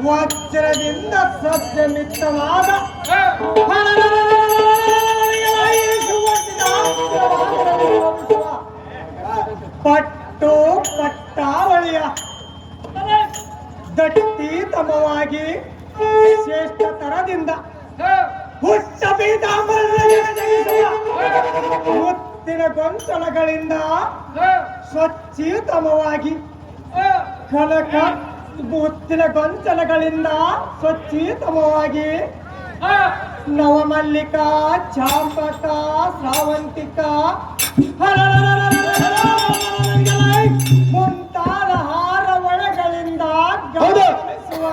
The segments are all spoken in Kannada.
ವಜ್ರದಿಂದ ಸಜ್ಜಮಿತ್ತವಾದ ಪಟ್ಟು ಪಟ್ಟಾವಳಿಯ ದಟ್ಟೀತಮವಾಗಿ ಶ್ರೇಷ್ಠ ತರದಿಂದ ಹುಟ್ಟ ಮುತ್ತಿನ ಗೊಂಚಲಗಳಿಂದ ಸ್ವಚ್ಛೀತಮವಾಗಿ ಕನಕ ಮುತ್ತಿನ ಗೊಂಚಲಗಳಿಂದ ಸ್ವಚ್ಛೀತಮವಾಗಿ ನವಮಲ್ಲಿಕಾ ಚಾಂಪಕ ಶ್ರಾವಂತಿಕ ಮುಂತಾದ ಹಾರ ಒಳಗಳಿಂದ ಗಮನಿಸುವ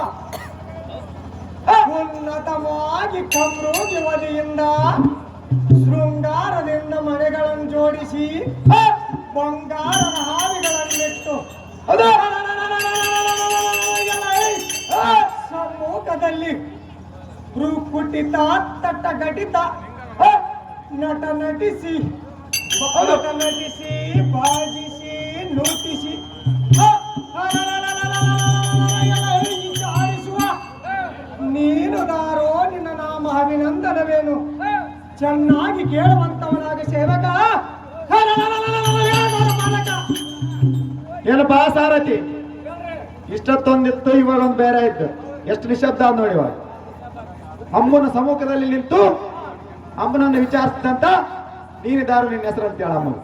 ಉನ್ನತವಾಗಿ ಕಮ್ರೋಗಿ ಒಲಿಯಿಂದ ಶೃಂಗಾರದಿಂದ ಮನೆಗಳನ್ನು ಜೋಡಿಸಿ ಬಂಗಾರದ ಹಾವಿಗಳನ್ನಿಟ್ಟು ಸಮ್ಮುಖದಲ್ಲಿ ಭ್ರೂಕುಟಿತ ತಟ್ಟ ಘಟಿತ ನಟ ನಟಿಸಿ ಬಾಜಿಸಿ ನೂಟಿಸಿ ನೀನು ದಾರೋ ನಿನ್ನ ನಾಮ ಅಭಿನಂದನವೇನು ಚೆನ್ನಾಗಿ ಕೇಳುವಂತವನಾಗ ಸೇವಕ ಏನಪ್ಪಾ ಸಾರಥಿ ಇಷ್ಟೊತ್ತೊಂದಿತ್ತು ಇವಾಗ ಒಂದು ಬೇರೆ ಇತ್ತು ಎಷ್ಟು ನಿಶಬ್ದ ನೋಡಿ ಇವಾಗ ಅಮ್ಮನ ಸಮ್ಮುಖದಲ್ಲಿ ನಿಂತು ಅಮ್ಮನನ್ನು ವಿಚಾರಿಸಿದಂತ ನೀನಿದಾರು ನಿನ್ನ ಹೆಸರು ಅಂತ ಹೇಳ ಅಮ್ಮ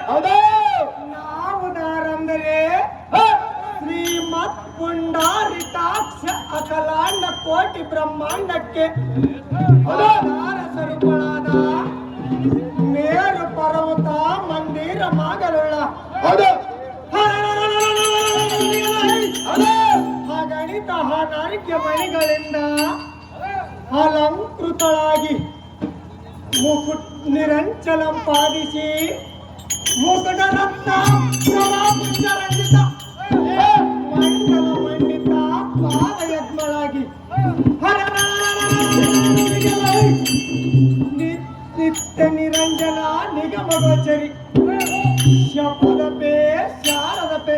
ಹೌದಾ ನಾವು ದಾರಂದರೆ ಶ್ರೀಮತ್ ಪುಂಡಾರಿಕಾಕ್ಷ ಅಖಲಾಂಡ ಕೋಟಿ ಬ್ರಹ್ಮಾಂಡಕ್ಕೆ ಸ್ವರೂಪಳಾದ ಮೇರು ಪರ್ವತ ಮಂದಿರ ಮಾಗಲುಳ್ಳ ಗಣಿತ ನಾರಿಕ್ಯ ಮಣಿಗಳಿಂದ ಅಲಂಕೃತಳಾಗಿ ಮುಕುಟ್ ನಿರಂಚಲಂ ಪಾದಿಸಿ ಮುಕುಟ ರತ್ನ ರಂಜಿತ ಮಂಡಲ ಮಂಡಿತ ಪಾದಯಜ್ಞಳಾಗಿ ನಿತ್ಯ ನಿರಂಜನ ನಿಗಮ ಗೋಚರಿ ಶಪದಪೆ ಶಾರದಪೆ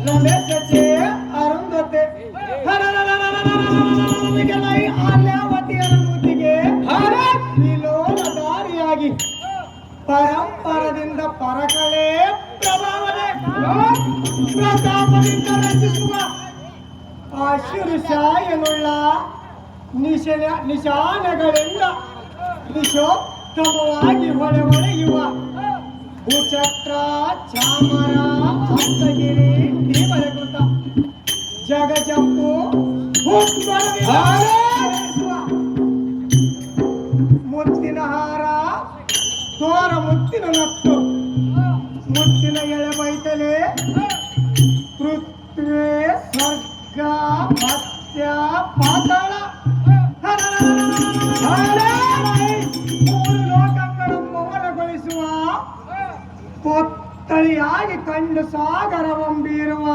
ರಮೇಶಚೆ ಅರುಂಧತೆ ಆಲ್ಯಾವತಿಯರ ಮೂತಿಗೆ ವಿಲೋಲಧಾರಿಯಾಗಿ ಪರಂಪರದಿಂದ ಪರಕಳೆ ಪ್ರಭಾವನೆ ಪ್ರತಾಪದಿಂದ ರಚಿಸುವ ಆಶೀರ್ಷಾಯನುಳ್ಳ ನಿಶಾನೆಗಳಿಂದ ನಿಶೋತ್ತಮವಾಗಿ ಹೊಳೆಯುವ ಭೂಚಕ್ರ ಚಾಮರ ಹಸ್ತಗಿರಿ ದೇವರಕೃತ ಜಗಜಂಬು ಮುತ್ತಿನ ಹಾರ ತೋರ ಮುತ್ತಿನ ನತ್ತು ಮುತ್ತಿನ ಎಳೆ ಬೈತಲೆ ಪೃಥ್ವಿ ಸ್ವರ್ಗ ಮತ್ಸ್ಯ ಪಾತಾಳ ಮೂರು ಲೋಕಗಳನ್ನು ಮೌನಗೊಳಿಸುವ ಪೊತ್ತಳಿಯಾಗಿ ಕಂಡು ಸಾಗರವಂಬೀರುವ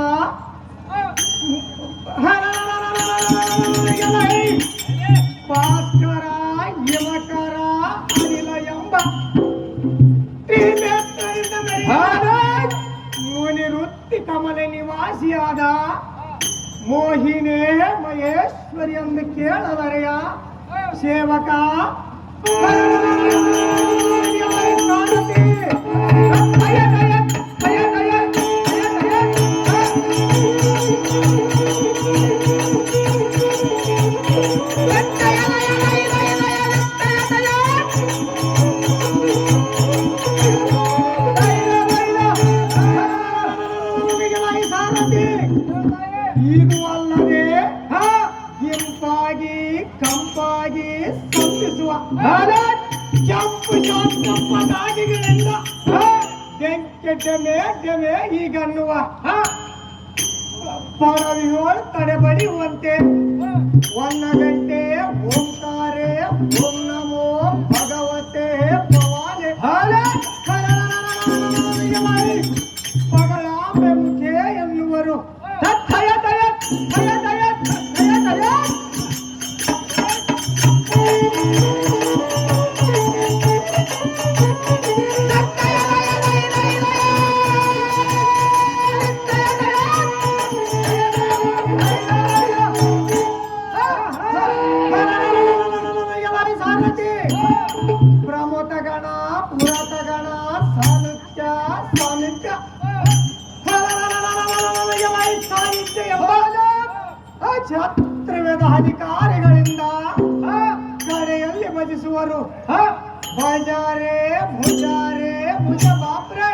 ಭಾಸ್ಕರ ಯುವಕರ ಅನಿಲ ಎಂಬ ಮುನಿವೃತ್ತಿ ಕಮಲ ನಿವಾಸಿಯಾದ ಮೋಹಿನೇ ಮಹೇಶ್ವರಿ ಎಂದು ಕೇಳವರೆಯ ಸೇವಕ ಇದು ಅಲ್ಲದೆ ಇಂಪಾಗಿ ಕಂಪಾಗಿ ಸಂಪಿಸುವ ಕೆಂಪು ಶಾಸ್ತ್ರಪದಾಗಿಗಳಿಂದ ಡೆಮೆ ಈಗನ್ನುವ ಪರವಿಯೋಳು ತಡೆಬಡಿಯುವಂತೆ ಒನ್ನ ಗಂಟೆ ಓಂಕಾರೆ ಓಂ ನಮೋ ಭಗವತೆ ಭವಾನೆ ಪಗಳಾಂಬೆ ಮುಖೆ ಎನ್ನುವರು ಛತ್ರವೇದ ಅಧಿಕಾರಿಗಳಿಂದ ಕಡೆಯಲ್ಲಿ ಭಜಿಸುವರು. ಬಜಾರೆ ಮುಜಾರೆ ಮುಜ ಬಾಪ್ರೆ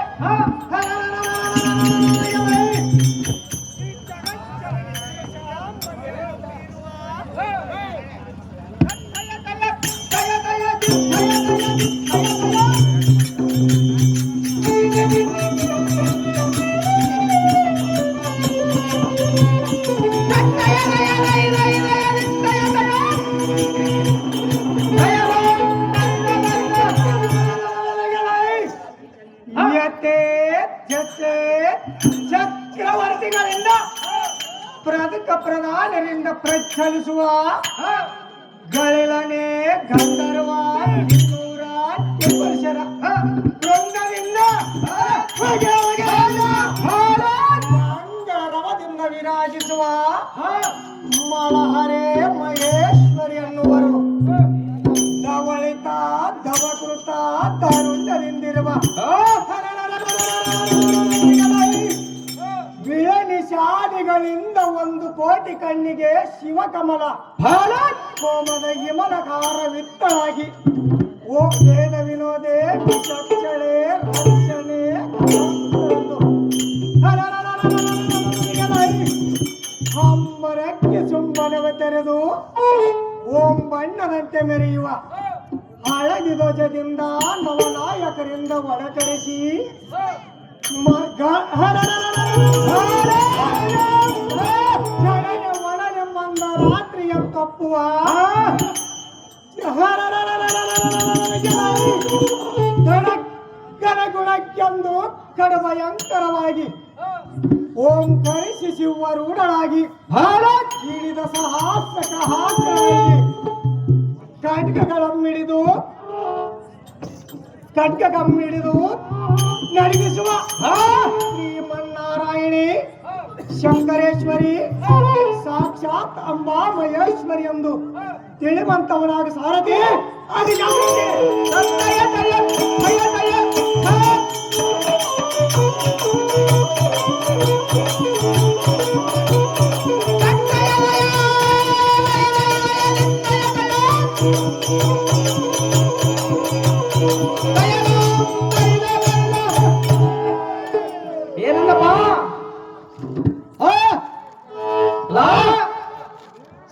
ಚಕ್ರವರ್ತಿಗಳಿಂದ ಪ್ರದಕ ಪ್ರಧಾನರಿಂದ ಪ್ರಚಲಿಸುವ ಗಳಿಲನೆ ಗಂಧರ್ವ ಕಿನ್ನೂರ ಕಿಂಪುರುಷರ ವೃಂದದಿಂದ ಮಂಗಳರವದಿಂದ ವಿರಾಜಿಸುವ ಮಲಹರೆ ಮಹೇಶ್ವರಿ ಎನ್ನುವರು. ಧವಳಿತ ಧವಕೃತ ತರುಂಡದಿಂದಿರುವ ವಿಳನಿಷಾದಿಗಳಿಂದ 1 ಕೋಟಿ ಕಣ್ಣಿಗೆ ಶಿವಕಮಲ ಕೋಮದ ಹಿಮಲಕಾರ ವಿತ್ತಳಾಗಿ ಓ ವೇದ ವಿನೋದೆ ಚಕ್ಷಳೆ ರಕ್ಷಣೆ ಹಂಬರಕ್ಕೆ ಸುಂಬನವ ತೆರೆದು ಓಂ ಬಣ್ಣದಂತೆ ಮೆರೆಯುವ ಹಳದಿ ಧ್ವಜದಿಂದ ನವನಾಯಕರಿಂದ ಒಡಕರಿಸಿ ಒಣನೆಂಬಂದ ರಾತ್ರಿಯ ತಪ್ಪುವ ಗುಣಕ್ಕೆಂದು ಕಡಭಯಂಕರವಾಗಿ ಓಂಕರಿಸಿ ಶಿವರೂಢಳಾಗಿ ಹಿಡಿದ ಸಹಸ್ರ ಹಾಕಲಾಗಿ ಖಡ್ಗಗಮ್ಮಿಡಿದು ನಡಗಿಸುವ ಶ್ರೀಮನ್ನಾರಾಯಣಿ ಶಂಕರೇಶ್ವರಿ ಸಾಕ್ಷಾತ್ ಅಂಬಾ ಮಹೇಶ್ವರಿ ಎಂದು ತಿಳಿವಂತವನಾಗ ಸಾರಥಿ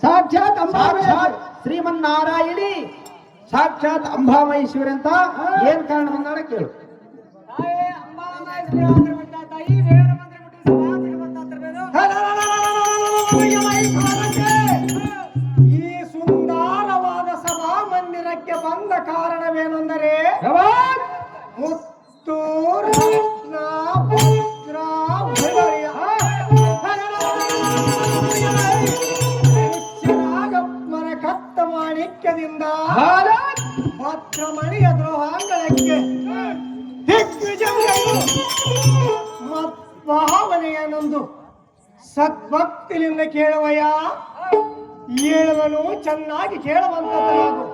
ಸಾಕ್ಷಾತ್ ಶ್ರೀಮನ್ನಾರಾಯಣಿ ಸಾಕ್ಷಾತ್ ಅಂಬಾಮಹೇಶ್ವರಿ ಅಂತ ಏನ್ ಕಾರಣ ಬಂದಾಡ ಕೇಳು. ಈ ಸುಂದರವಾದ ಸಭಾ ಮಂದಿರಕ್ಕೆ ಬಂದ ಕಾರಣವೇನೆಂದರೆ ಮುತ್ತು ರತ್ನ ವಜ್ರ ವೈಢೂರ್ಯ ನಾಗಪ್ಪನ ಕತ್ತ ಮಾಣಿಕ್ಯದಿಂದ ಭದ್ರಮಣಿಯ ದ್ರೋಹಾಂಗಣಕ್ಕೆ ಭಾವನೆಯನ್ನೊಂದು ಸದ್ಭಕ್ತಿಯಿಂದ ಕೇಳುವಯ್ಯ, ಹೇಳುವನು ಚೆನ್ನಾಗಿ ಕೇಳುವಂತದ್ದು.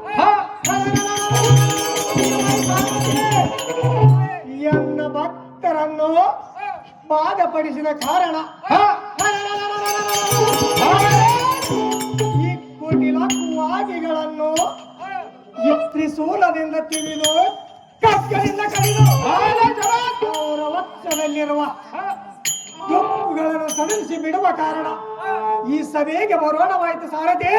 ಎನ್ನ ಭಕ್ತರನ್ನು ಬಾಧಪಡಿಸಿದ ಕಾರಣ ಈ ಕುಟಿಲಕುವಾಗಿಗಳನ್ನು ಈ ತ್ರಿಶೂಲದಿಂದ ತಿಳಿದು ಕಗ್ಗಲಿಂದ ಕಡಿದು ಅವರ ವಕ್ಷದಲ್ಲಿರುವ ದುಪ್ಪುಗಳನ್ನು ಸಡಿಲಿಸಿ ಬಿಡುವ ಕಾರಣ ಈ ಸಭೆಗೆ ಬರೋಣವಾಯಿತು ಸಾರಥಿ.